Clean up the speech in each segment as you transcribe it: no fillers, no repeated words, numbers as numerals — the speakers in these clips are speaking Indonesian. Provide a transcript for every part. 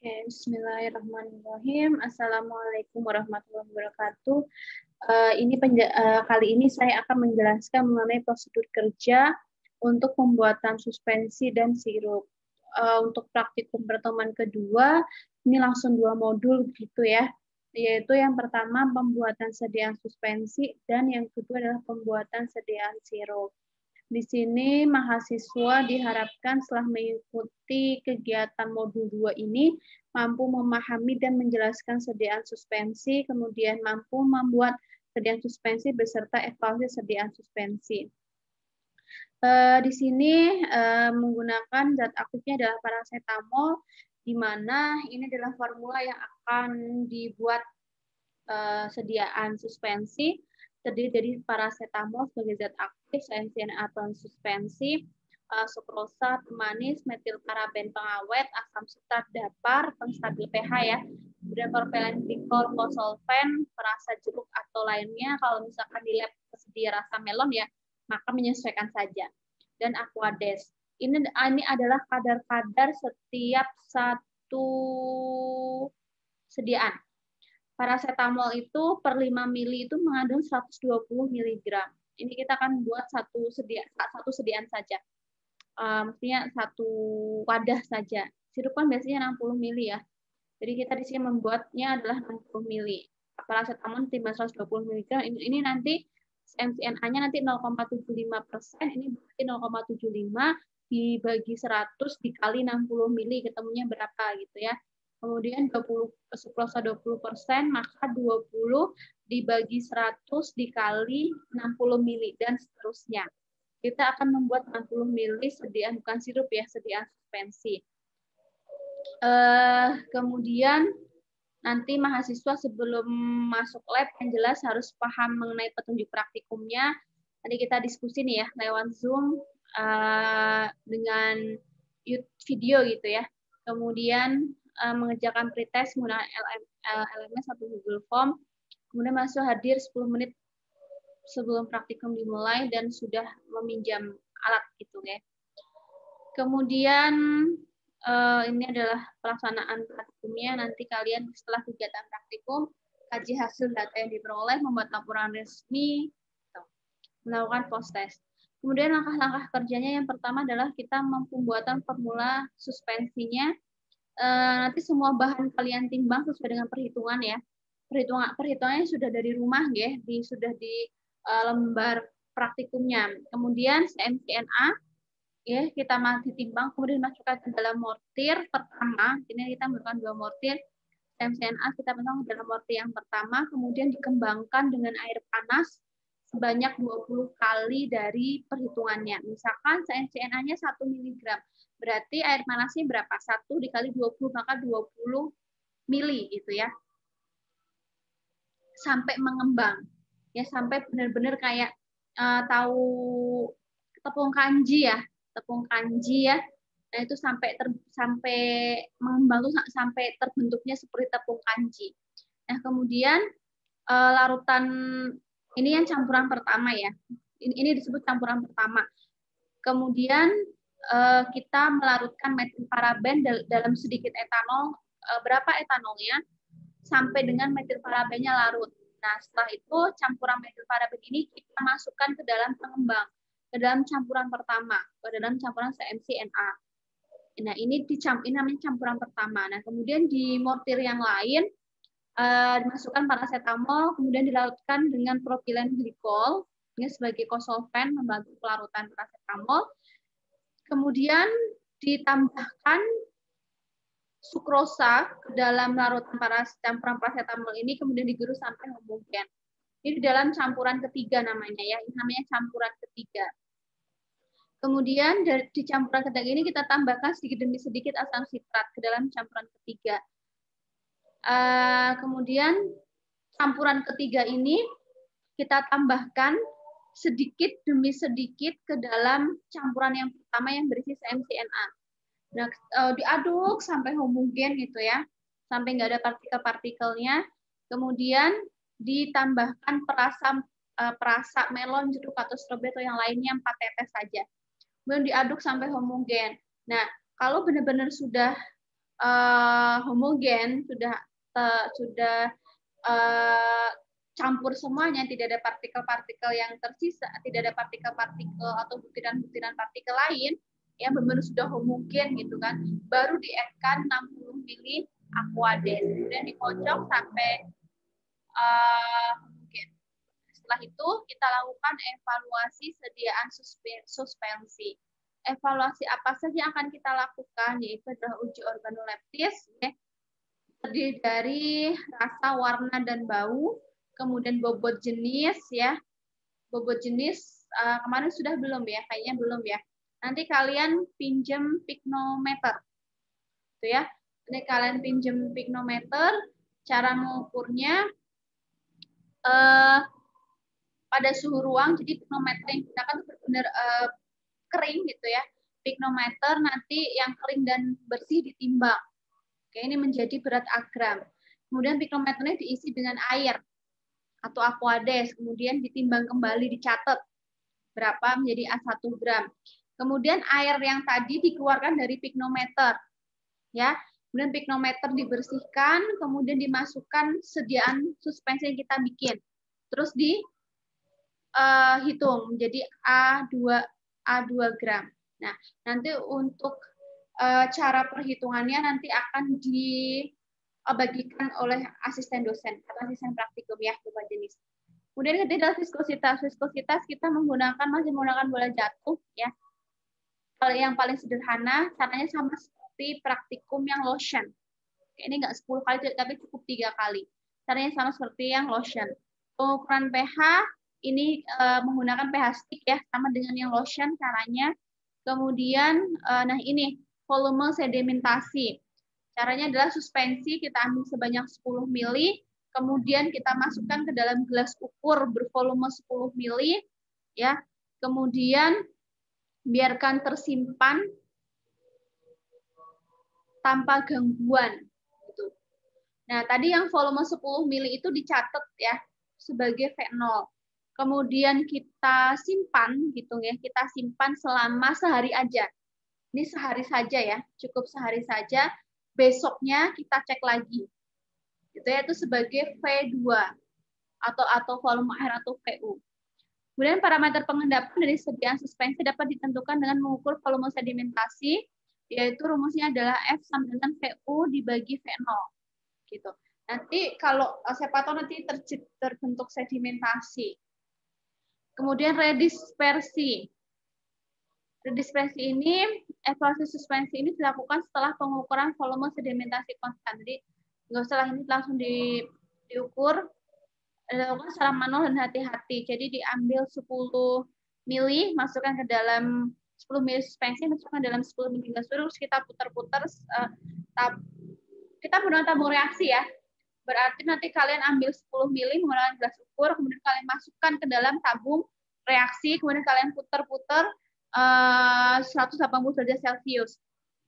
Bismillahirrahmanirrahim. Assalamualaikum warahmatullahi wabarakatuh. Kali ini saya akan menjelaskan mengenai prosedur kerja untuk pembuatan suspensi dan sirup. Untuk praktikum pertemuan kedua, ini langsung 2 modul gitu ya. Yaitu yang pertama pembuatan sediaan suspensi dan yang kedua adalah pembuatan sediaan sirup. Di sini mahasiswa diharapkan setelah mengikuti kegiatan modul 2 ini mampu memahami dan menjelaskan sediaan suspensi, kemudian mampu membuat sediaan suspensi beserta evaluasi sediaan suspensi. Di sini menggunakan zat aktifnya adalah paracetamol, di mana ini adalah formula yang akan dibuat sediaan suspensi. Terdiri dari paracetamol sebagai zat aktif, CNCNA suspensi, sukrosa, pemanis, metil paraben pengawet, asam sitrat dapar, penstabil pH ya, kemudian propelen glikol, fosfolfen, perasa jeruk atau lainnya. Kalau misalkan di lab tersedia rasa melon ya, maka menyesuaikan saja. Dan aquades. Ini adalah kadar-kadar setiap satu sediaan. Paracetamol itu per 5 mili itu mengandung 120 mg. Ini kita akan buat satu sediaan saja. Mestinya satu wadah saja. Sirup kan biasanya 60 mili ya. Jadi kita di sini membuatnya adalah 60 mili. Paracetamol timbang 120 mg. Ini nanti MCNA-nya nanti 0,75%. Ini berarti 0,75 dibagi 100 dikali 60 mili, ketemunya berapa gitu ya. Kemudian 20 sukrosa 20%, maka 20 dibagi 100 dikali 60 mili dan seterusnya. Kita akan membuat 60 mili sediaan, bukan sirup ya, sediaan suspensi. Kemudian nanti mahasiswa sebelum masuk lab yang jelas harus paham mengenai petunjuk praktikumnya. Nanti kita diskusi nih ya lewat Zoom dengan video gitu ya. Kemudian mengerjakan pretest menggunakan LMS atau Google Form. Kemudian mahasiswa hadir 10 menit sebelum praktikum dimulai dan sudah meminjam alat gitu ya. Kemudian ini adalah pelaksanaan praktikumnya. Nanti kalian setelah kegiatan praktikum, kaji hasil data yang diperoleh, membuat laporan resmi, melakukan post-test. Kemudian langkah-langkah kerjanya yang pertama adalah kita pembuatan formula suspensinya. Nanti semua bahan kalian timbang sesuai dengan perhitungan ya. Perhitungannya sudah dari rumah ya, sudah di lembar praktikumnya. Kemudian CMCNA ya, kita ditimbang kemudian masukkan ke dalam mortir pertama. Ini kita melakukan 2 mortir. CMCNA kita masukkan ke dalam mortir yang pertama, kemudian dikembangkan dengan air panas sebanyak 20 kali dari perhitungannya. Misalkan CMCNA-nya 1 mg. Berarti air panasnya berapa? 1 dikali 20, maka 20 mili gitu ya. Sampai mengembang. Ya, sampai benar-benar kayak tahu tepung kanji ya. Tepung kanji ya. Nah, itu sampai mengembang tuh sampai terbentuknya seperti tepung kanji. Nah, kemudian larutan ini yang campuran pertama ya. Ini disebut campuran pertama. Kemudian kita melarutkan metil paraben dalam sedikit etanol. Berapa etanolnya? Sampai dengan metil parabennya larut. Nah, setelah itu campuran metil paraben ini kita masukkan ke dalam pengembang, ke dalam campuran pertama, ke dalam campuran CMCNA. Nah, ini namanya campuran pertama. Nah, kemudian di mortir yang lain dimasukkan paracetamol, kemudian dilarutkan dengan propilen glikol, ini sebagai kosolven membantu pelarutan paracetamol. Kemudian ditambahkan sukrosa ke dalam larutan campuran paracetamol ini, kemudian digerus sampai homogen. Ini di dalam campuran ketiga namanya ya, ini namanya campuran ketiga. Kemudian di campuran ketiga ini kita tambahkan sedikit demi sedikit asam sitrat ke dalam campuran ketiga. Kemudian campuran ketiga ini kita tambahkan sedikit demi sedikit ke dalam campuran yang pertama yang berisi CMCNA. Nah, diaduk sampai homogen gitu ya, sampai nggak ada partikel-partikelnya. Kemudian ditambahkan perasa melon, jeruk atau stroberi atau yang lainnya 4 tetes saja. Kemudian diaduk sampai homogen. Nah, kalau benar-benar sudah homogen, sudah campur semuanya, tidak ada partikel-partikel yang tersisa, tidak ada partikel-partikel atau butiran-butiran partikel lain, ya benar-benar sudah homogen gitu kan, baru di-add-kan 60 ml aquades, kemudian dikocok sampai homogen. Setelah itu kita lakukan evaluasi sediaan suspensi. Evaluasi apa saja yang akan kita lakukan, yaitu adalah uji organoleptis, ya, terdiri dari rasa, warna, dan bau, kemudian bobot jenis, ya. Bobot jenis kemarin sudah belum ya? Kayaknya belum ya. Nanti kalian pinjam pignometer, tuh ya. Nanti kalian pinjam pignometer, cara mengukurnya pada suhu ruang. Jadi pignometer yang digunakan itu benar-benar kering gitu ya. Pignometer nanti yang kering dan bersih ditimbang. Oke, ini menjadi berat agram. Kemudian pignometernya diisi dengan air atau aquades, kemudian ditimbang kembali, dicatat berapa menjadi A1 gram. Kemudian air yang tadi dikeluarkan dari pignometer, ya. Kemudian pignometer dibersihkan, kemudian dimasukkan sediaan suspensi yang kita bikin. Terus dihitung menjadi A2 gram. Nah, nanti untuk cara perhitungannya nanti akan dibagikan oleh asisten dosen atau asisten praktikum ya, beberapa jenis. Kemudian ketiga viskositas. Viskositas kita masih menggunakan bola jatuh ya. Kalau yang paling sederhana, caranya sama seperti praktikum yang lotion. Ini enggak 10 kali, tapi cukup 3 kali. Caranya sama seperti yang lotion. Pengukuran pH ini menggunakan pH stick ya, sama dengan yang lotion caranya. Kemudian, nah ini volume sedimentasi. Caranya adalah suspensi kita ambil sebanyak 10 ml, kemudian kita masukkan ke dalam gelas ukur bervolume 10 ml, ya. Kemudian biarkan tersimpan tanpa gangguan. Gitu. Nah, tadi yang volume 10 ml itu dicatat ya sebagai V0. Kemudian kita simpan, gitu ya, kita simpan selama sehari aja. Ini sehari saja ya, cukup sehari saja. Besoknya kita cek lagi. Gitu ya, itu sebagai V2 atau volume air atau VU. Kemudian parameter pengendapan dari sediaan suspensi dapat ditentukan dengan mengukur volume sedimentasi, yaitu rumusnya adalah F sama dengan VU dibagi V0. Gitu. Nanti kalau siapa tahu nanti terbentuk sedimentasi. Kemudian redispersi. Redispersi ini, evaluasi suspensi ini dilakukan setelah pengukuran volume sedimentasi konstan. Jadi nggak usah ini langsung diukur, dilakukan secara manual dan hati-hati. Jadi diambil 10 mili, masukkan ke dalam 10 mili suspensi, masukkan dalam 10 mili gas, terus kita putar-putar. Kita menggunakan tabung reaksi ya. Berarti nanti kalian ambil 10 mili menggunakan gelas ukur, kemudian kalian masukkan ke dalam tabung reaksi, kemudian kalian putar-putar 180 derajat Celcius.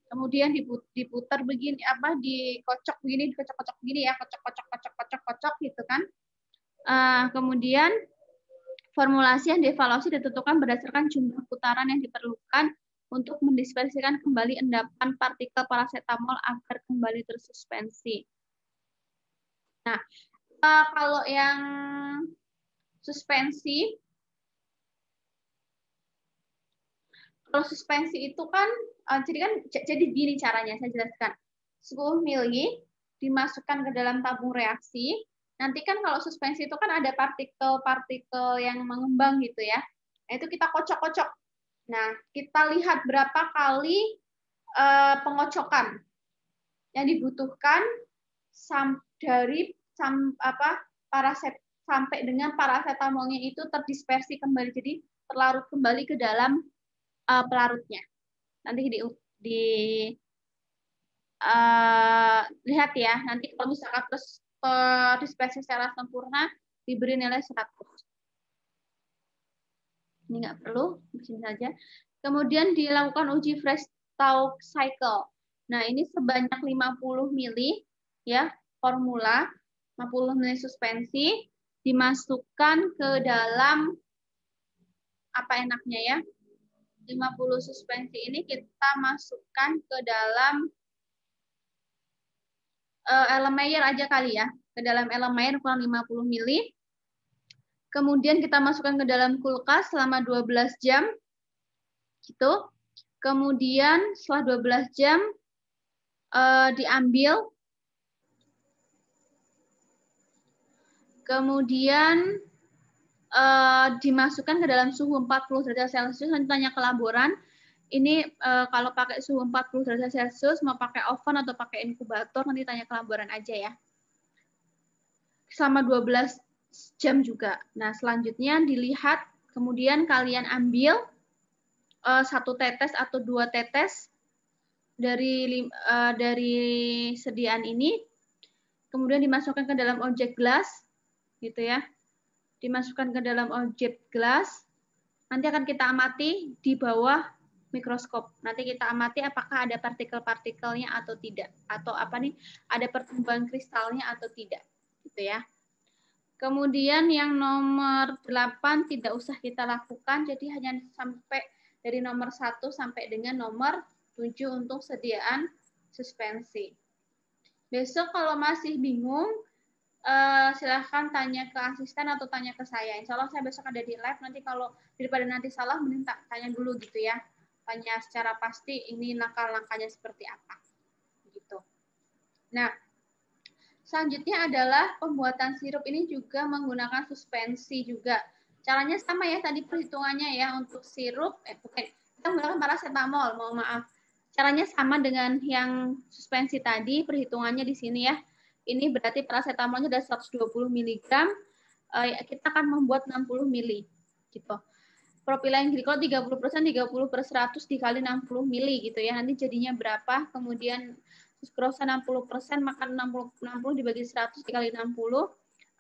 Kemudian diputar begini, dikocok begini, dikocok-kocok begini ya, kocok gitu kan. Kemudian formulasi yang dievaluasi ditentukan berdasarkan jumlah putaran yang diperlukan untuk mendispersikan kembali endapan partikel paracetamol agar kembali tersuspensi. Nah, kalau yang suspensi, kalau suspensi itu kan, jadi gini caranya, saya jelaskan. 10 mili dimasukkan ke dalam tabung reaksi. Nanti kan kalau suspensi itu kan ada partikel-partikel yang mengembang gitu ya. Nah, itu kita kocok-kocok. Nah, kita lihat berapa kali pengocokan yang dibutuhkan sampai dengan paracetamolnya itu terdispersi kembali, jadi terlarut kembali ke dalam pelarutnya. Nanti lihat ya, nanti kalau misalkan terdispersi secara sempurna diberi nilai 100. Ini nggak perlu, di sini saja. Kemudian dilakukan uji Fresh-Stauch cycle. Nah, ini sebanyak 50 mili ya, formula 50 mili suspensi dimasukkan ke dalam apa enaknya ya. 50 suspensi ini kita masukkan ke dalam Erlenmeyer aja kali ya. Ke dalam Erlenmeyer kurang 50 mili. Kemudian kita masukkan ke dalam kulkas selama 12 jam. Gitu. Kemudian setelah 12 jam diambil. Kemudian dimasukkan ke dalam suhu 40 derajat Celcius. Nanti tanya ke laboran. Ini kalau pakai suhu 40 derajat Celcius, mau pakai oven atau pakai inkubator, nanti tanya ke laboran aja ya. Selama 12 jam juga. Nah, selanjutnya dilihat, kemudian kalian ambil 1 tetes atau 2 tetes dari sediaan ini, kemudian dimasukkan ke dalam objek gelas, gitu ya. Dimasukkan ke dalam objek gelas, nanti akan kita amati di bawah mikroskop. Nanti kita amati apakah ada partikel-partikelnya atau tidak, atau ada pertumbuhan kristalnya atau tidak, gitu ya. Kemudian yang nomor 8 tidak usah kita lakukan, jadi hanya sampai dari nomor 1 sampai dengan nomor 7 untuk sediaan suspensi. Besok kalau masih bingung, silahkan tanya ke asisten atau tanya ke saya. Insya Allah saya besok ada di lab, nanti kalau daripada nanti salah, mending tanya dulu gitu ya. Tanya secara pasti ini langkah-langkahnya seperti apa. Gitu. Nah, selanjutnya adalah pembuatan sirup ini juga menggunakan suspensi juga. Caranya sama ya tadi perhitungannya ya untuk sirup, kita menggunakan paracetamol, mohon maaf. Caranya sama dengan yang suspensi tadi, perhitungannya di sini ya. Ini berarti paracetamolnya ada 120 mg, kita akan membuat 60 ml. Gitu. Propilen glikol 30%, 30/100 dikali 60 ml gitu ya. Nanti jadinya berapa? Kemudian sukrosa 60%, maka 60 dibagi 100 dikali 60,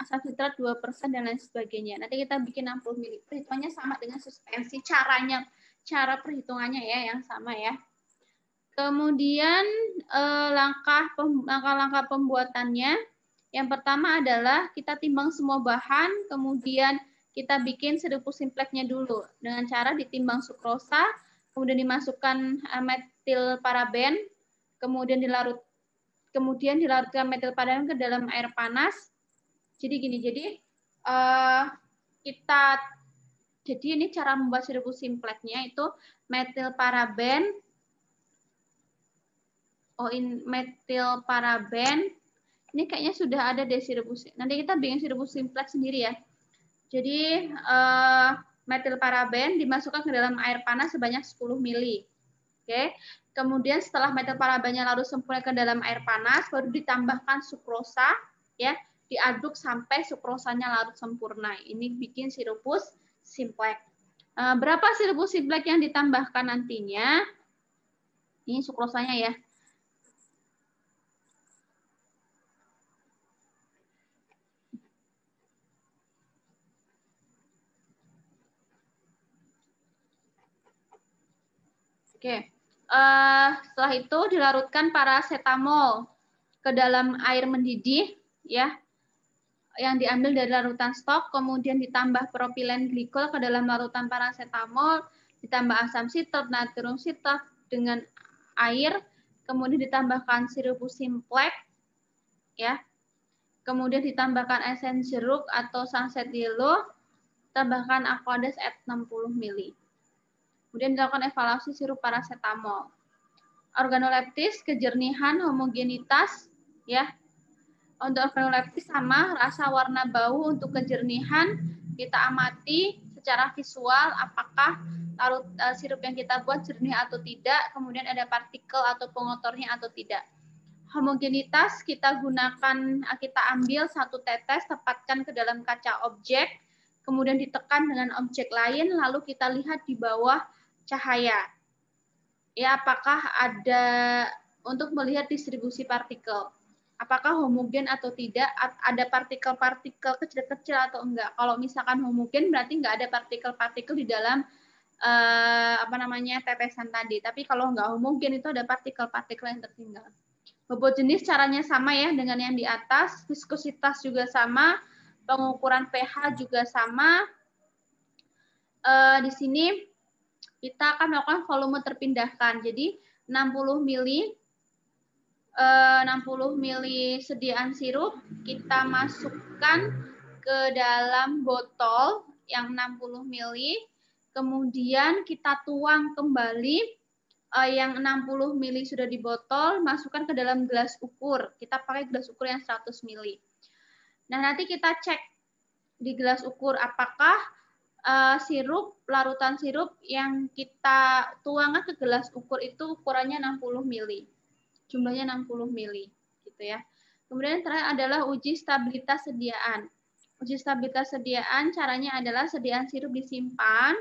asam sitrat 2% dan lain sebagainya. Nanti kita bikin 60 ml. Perhitungannya sama dengan suspensi, cara perhitungannya ya yang sama ya. Kemudian langkah-langkah pembuatannya, yang pertama adalah kita timbang semua bahan, kemudian kita bikin sirup simpleknya dulu dengan cara ditimbang sukrosa, kemudian dimasukkan metil paraben, kemudian dilarutkan metil paraben ke dalam air panas. Jadi gini, jadi ini cara membuat sirup simpleknya itu metil paraben. Metil paraben. Ini kayaknya sudah ada deh sirup. Nanti kita bikin sirup simplex sendiri ya. Jadi metil paraben dimasukkan ke dalam air panas sebanyak 10 ml. Oke. Kemudian setelah metil parabennya larut sempurna ke dalam air panas, baru ditambahkan sukrosa ya, diaduk sampai sukrosanya larut sempurna. Ini bikin sirup simplex. Berapa sirup simplex yang ditambahkan nantinya? Ini sukrosanya ya. Oke, setelah itu dilarutkan paracetamol ke dalam air mendidih, ya, yang diambil dari larutan stok, kemudian ditambah propilen glikol ke dalam larutan paracetamol, ditambah asam sitrat, natrium sitrat dengan air, kemudian ditambahkan sirup simplex, ya, kemudian ditambahkan esen jeruk atau sunset yellow, tambahkan aqueous at 60 ml. Kemudian dilakukan evaluasi sirup paracetamol. Organoleptis, kejernihan, homogenitas, ya. Untuk organoleptis sama, rasa, warna, bau. Untuk kejernihan, kita amati secara visual apakah sirup yang kita buat jernih atau tidak, kemudian ada partikel atau pengotornya atau tidak. Homogenitas kita ambil 1 tetes, tepatkan ke dalam kaca objek, kemudian ditekan dengan objek lain, lalu kita lihat di bawah cahaya. Ya, apakah ada untuk melihat distribusi partikel. Apakah homogen atau tidak, ada partikel-partikel kecil-kecil atau enggak. Kalau misalkan homogen berarti enggak ada partikel-partikel di dalam tetesan tadi. Tapi kalau enggak homogen itu ada partikel-partikel yang tertinggal. Bobot jenis caranya sama ya dengan yang di atas, viskositas juga sama, pengukuran pH juga sama. Di sini kita akan melakukan volume terpindahkan. Jadi 60 ml 60 ml sediaan sirup, kita masukkan ke dalam botol yang 60 ml, kemudian kita tuang kembali yang 60 ml sudah di botol, masukkan ke dalam gelas ukur. Kita pakai gelas ukur yang 100 ml. Nah, nanti kita cek di gelas ukur apakah sirup, larutan sirup yang kita tuangkan ke gelas ukur itu ukurannya 60 ml. Jumlahnya 60 ml gitu ya. Kemudian terakhir adalah uji stabilitas sediaan. Uji stabilitas sediaan caranya adalah sediaan sirup disimpan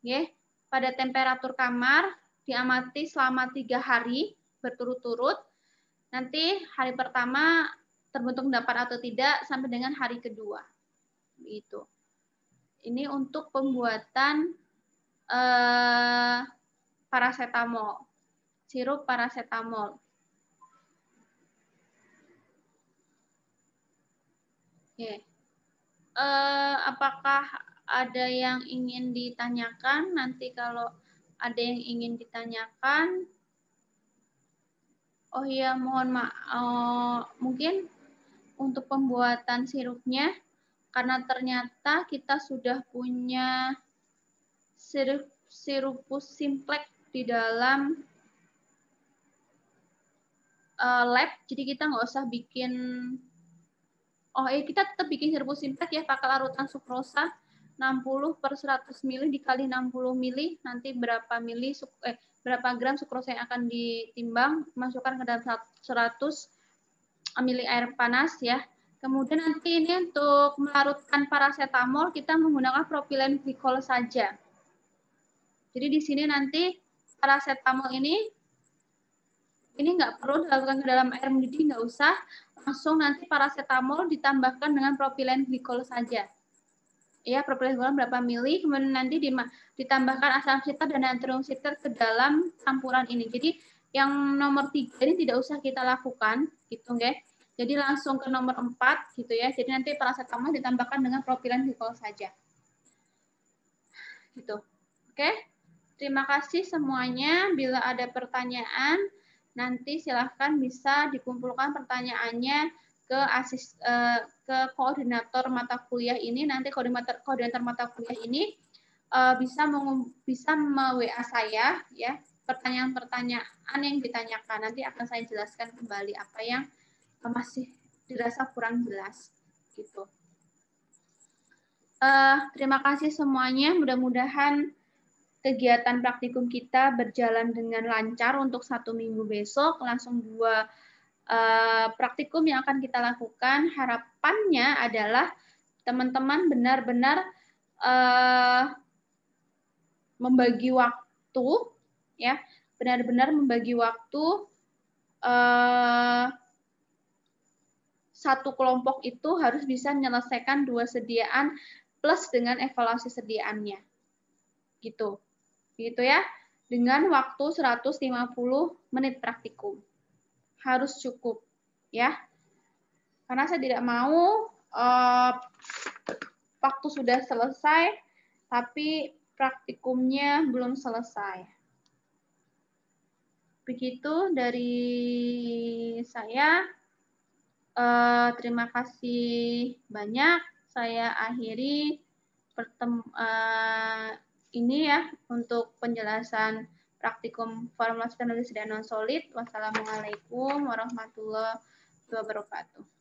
ya, pada temperatur kamar, diamati selama 3 hari berturut-turut. Nanti hari pertama terbentuk endapan atau tidak sampai dengan hari kedua. Begitu. Ini untuk pembuatan paracetamol, sirup paracetamol. Oke. Apakah ada yang ingin ditanyakan? Nanti kalau ada yang ingin ditanyakan, oh iya, mohon maaf, mungkin untuk pembuatan sirupnya, karena ternyata kita sudah punya sirupus simplex di dalam lab, jadi kita nggak usah bikin. Oh iya, kita tetap bikin sirupus simplex ya, pakai larutan sukrosa 60 per 100 ml dikali 60 ml, nanti berapa gram sukrosa yang akan ditimbang, masukkan ke dalam 100 ml air panas ya. Kemudian nanti ini untuk melarutkan paracetamol kita menggunakan propilen glikol saja. Jadi di sini nanti paracetamol ini nggak perlu dilarutkan ke dalam air mendidih, nggak usah. Langsung nanti paracetamol ditambahkan dengan propilen glikol saja. Ya, propilen glikol berapa mili, kemudian nanti ditambahkan asam sitar dan natrium sitar ke dalam campuran ini. Jadi yang nomor 3 ini tidak usah kita lakukan, gitu ya. Jadi langsung ke nomor 4 gitu ya. Jadi nanti paracetamol ditambahkan dengan propilen glikol saja. Gitu. Oke. Terima kasih semuanya. Bila ada pertanyaan, nanti silahkan bisa dikumpulkan pertanyaannya ke koordinator mata kuliah ini. Nanti koordinator mata kuliah ini bisa WA saya ya, pertanyaan-pertanyaan yang ditanyakan. Nanti akan saya jelaskan kembali apa yang masih dirasa kurang jelas gitu. Terima kasih semuanya. Mudah-mudahan kegiatan praktikum kita berjalan dengan lancar untuk 1 minggu besok, langsung 2 praktikum yang akan kita lakukan. Harapannya adalah teman-teman benar-benar membagi waktu, ya, benar-benar membagi waktu. Satu kelompok itu harus bisa menyelesaikan 2 sediaan plus dengan evaluasi sediaannya, gitu. Gitu ya, dengan waktu 150 menit praktikum. Harus cukup, ya. Karena saya tidak mau waktu sudah selesai, tapi praktikumnya belum selesai. Begitu dari saya. Terima kasih banyak. Saya akhiri ini ya untuk penjelasan praktikum formulasi teknologi dan non-solid. Wassalamualaikum warahmatullahi wabarakatuh.